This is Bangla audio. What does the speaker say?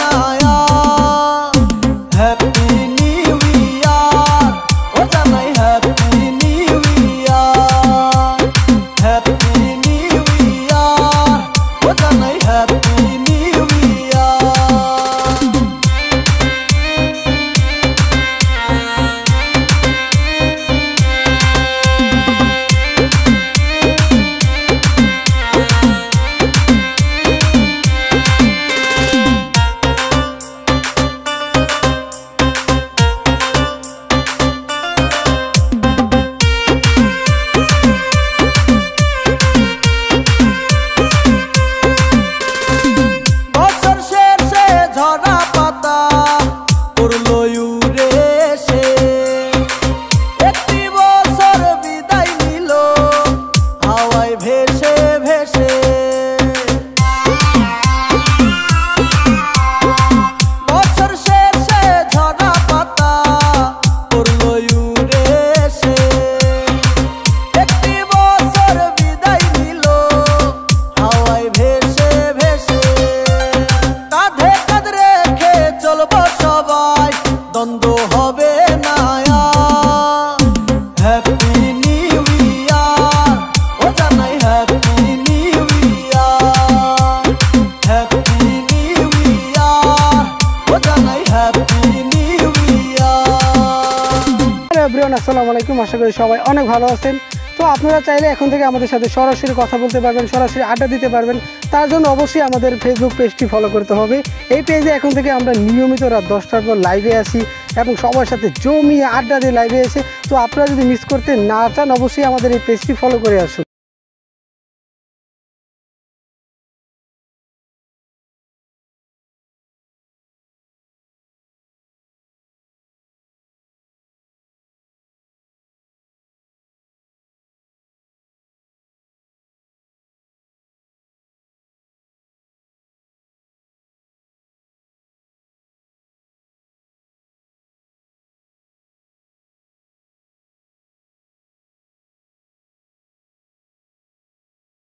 না হ্যাপি নিউ ইয়ার ও জানাই happy new year happy new year ও জানাই হ্যাপি নিউ ইয়ার ঝরা পাতা পড়লো উড়ে এসে একটি বছর বিদায় নিল হাওয়ায় ভেসে ভেসে বছর শেষে ঝরা পাতা পড়লো উড়ে এসে একটি বছর বিদায় নিল হাওয়ায় ভেসে ভেসে কাঁধে চলবো সবাই দ্বন্দ্ব হবে না হ্যাপি নিউ ইয়ার ও জানাই happy new year happy new year ও জানাই হ্যাপি নিউ ইয়ার। এভরিওয়ান আসসালামু আলাইকুম, আশা করি সবাই অনেক ভালো আছেন। তো আপনারা চাইলে এখন থেকে আমাদের সাথে সরাসরি কথা বলতে পারবেন, সরাসরি আড্ডা দিতে পারবেন। তার জন্য অবশ্যই আমাদের ফেসবুক পেজটি ফলো করতে হবে। এই পেজে এখন থেকে আমরা নিয়মিত রাত 10টার পর লাইভে আসি এবং সবার সাথে জমিয়ে আড্ডা দিয়ে লাইভে এসে। তো আপনারা যদি মিস করতে না চান অবশ্যই আমাদের এই পেজটি ফলো করে আসুন।